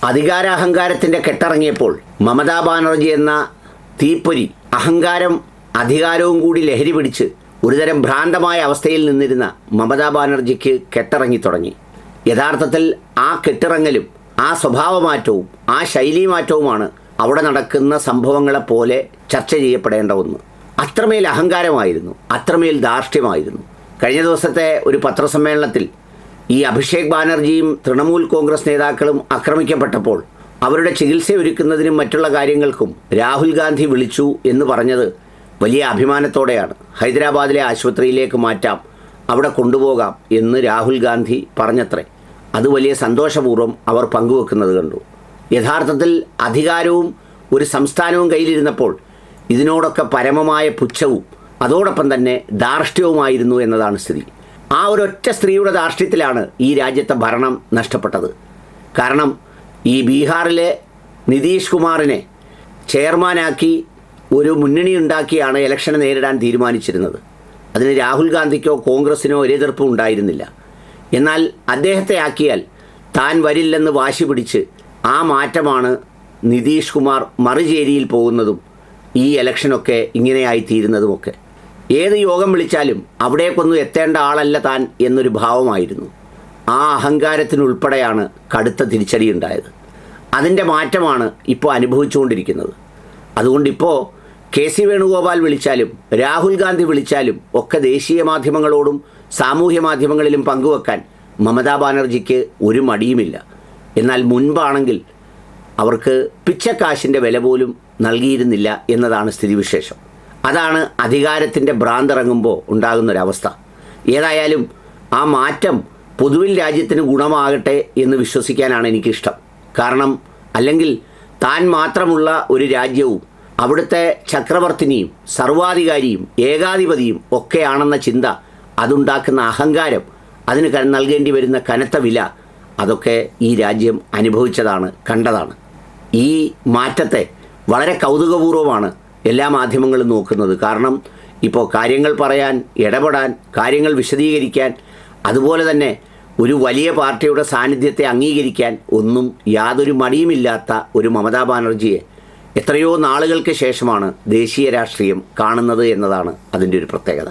അധികാരാഹങ്കാരത്തിൻ്റെ കെട്ടിറങ്ങിയപ്പോൾ മമതാ ബാനർജി എന്ന തീപ്പൊരി അഹങ്കാരം അധികാരവും കൂടി ലഹരി പിടിച്ച് ഒരുതരം ഭ്രാന്തമായ അവസ്ഥയിൽ നിന്നിരുന്ന മമതാ ബാനർജിക്ക് കെട്ടിറങ്ങി തുടങ്ങി. യഥാർത്ഥത്തിൽ ആ കെട്ടിറങ്ങലും ആ സ്വഭാവമാറ്റവും ആ ശൈലീമാറ്റവുമാണ് അവിടെ നടക്കുന്ന സംഭവങ്ങളെപ്പോലെ ചർച്ച ചെയ്യപ്പെടേണ്ട ഒന്ന്. അത്രമേൽ അഹങ്കാരമായിരുന്നു, അത്രമേൽ ധാർഷ്ട്യമായിരുന്നു. കഴിഞ്ഞ ദിവസത്തെ ഒരു പത്രസമ്മേളനത്തിൽ ഈ അഭിഷേക് ബാനർജിയും തൃണമൂൽ കോൺഗ്രസ് നേതാക്കളും ആക്രമിക്കപ്പെട്ടപ്പോൾ അവരുടെ ചികിത്സയൊരുക്കുന്നതിനും മറ്റുള്ള കാര്യങ്ങൾക്കും രാഹുൽ ഗാന്ധി വിളിച്ചു എന്ന് പറഞ്ഞത് വലിയ അഭിമാനത്തോടെയാണ്. ഹൈദരാബാദിലെ ആശുപത്രിയിലേക്ക് മാറ്റാം, അവിടെ കൊണ്ടുപോകാം എന്ന് രാഹുൽ ഗാന്ധി പറഞ്ഞത്രേ. അത് വലിയ സന്തോഷപൂർവ്വം അവർ പങ്കുവെക്കുന്നത് കണ്ടു. യഥാർത്ഥത്തിൽ അധികാരവും ഒരു സംസ്ഥാനവും കയ്യിലിരുന്നപ്പോൾ ഇതിനോടൊക്കെ പരമമായ പുച്ഛവും അതോടൊപ്പം തന്നെ ധാർഷ്ട്യവുമായിരുന്നു എന്നതാണ് സ്ഥിതി. ആ ഒരൊറ്റ സ്ത്രീയുടെ ധാർഷ്ട്യത്തിലാണ് ഈ രാജ്യത്തെ ഭരണം നഷ്ടപ്പെട്ടത്. കാരണം ഈ ബീഹാറിലെ നിതീഷ് കുമാറിനെ ചെയർമാനാക്കി ഒരു മുന്നണി ഉണ്ടാക്കിയാണ് ഇലക്ഷനെ നേരിടാൻ തീരുമാനിച്ചിരുന്നത്. അതിന് രാഹുൽ ഗാന്ധിക്കോ കോൺഗ്രസിനോ ഒരു എതിർപ്പും ഉണ്ടായിരുന്നില്ല. എന്നാൽ അദ്ദേഹത്തെ ആക്കിയാൽ താൻ വരില്ലെന്ന് വാശി പിടിച്ച് ആ മാറ്റമാണ് നിതീഷ് കുമാർ മറുചേരിയിൽ പോകുന്നതും ഈ ഇലക്ഷനൊക്കെ ഇങ്ങനെയായിത്തീരുന്നതുമൊക്കെ. ഏത് യോഗം വിളിച്ചാലും അവിടേക്കൊന്നും എത്തേണ്ട ആളല്ല താൻ എന്നൊരു ഭാവമായിരുന്നു. ആ അഹങ്കാരത്തിനുൾപ്പെടെയാണ് കടുത്ത തിരിച്ചടിയുണ്ടായത്. അതിൻ്റെ മാറ്റമാണ് ഇപ്പോൾ അനുഭവിച്ചുകൊണ്ടിരിക്കുന്നത്. അതുകൊണ്ടിപ്പോൾ കെ.സി. വേണുഗോപാൽ വിളിച്ചാലും രാഹുൽ ഗാന്ധി വിളിച്ചാലും ഒക്കെ ദേശീയ മാധ്യമങ്ങളോടും സാമൂഹ്യ മാധ്യമങ്ങളിലും പങ്കുവെക്കാൻ മമതാ ബാനർജിക്ക് ഒരു മടിയുമില്ല. എന്നാൽ മുൻപാണെങ്കിൽ അവർക്ക് പിച്ചക്കാശിൻ്റെ വില പോലും നൽകിയിരുന്നില്ല എന്നതാണ് സ്ഥിതിവിശേഷം. അതാണ് അധികാരത്തിൻ്റെ ഭ്രാന്തിറങ്ങുമ്പോൾ ഉണ്ടാകുന്നൊരവസ്ഥ. ഏതായാലും ആ മാറ്റം പൊതുവിൽ രാജ്യത്തിന് ഗുണമാകട്ടെ എന്ന് വിശ്വസിക്കാനാണ് എനിക്കിഷ്ടം. കാരണം അല്ലെങ്കിൽ താൻ മാത്രമുള്ള ഒരു രാജ്യവും അവിടുത്തെ ചക്രവർത്തിനിയും സർവാധികാരിയും ഏകാധിപതിയും ഒക്കെയാണെന്ന ചിന്ത, അതുണ്ടാക്കുന്ന അഹങ്കാരം, അതിന് നൽകേണ്ടി വരുന്ന കനത്ത വില, അതൊക്കെ ഈ രാജ്യം അനുഭവിച്ചതാണ്, കണ്ടതാണ്. ഈ മാറ്റത്തെ വളരെ കൗതുകപൂർവ്വമാണ് എല്ലാ മാധ്യമങ്ങളും നോക്കുന്നത്. കാരണം ഇപ്പോൾ കാര്യങ്ങൾ പറയാൻ, ഇടപെടാൻ, കാര്യങ്ങൾ വിശദീകരിക്കാൻ, അതുപോലെ തന്നെ ഒരു വലിയ പാർട്ടിയുടെ സാന്നിധ്യത്തെ അംഗീകരിക്കാൻ ഒന്നും യാതൊരു മടിയുമില്ലാത്ത ഒരു മമതാ ബാനർജിയെ എത്രയോ നാളുകൾക്ക് ശേഷമാണ് ദേശീയ രാഷ്ട്രീയം കാണുന്നത് എന്നതാണ് അതിൻ്റെ ഒരു പ്രത്യേകത.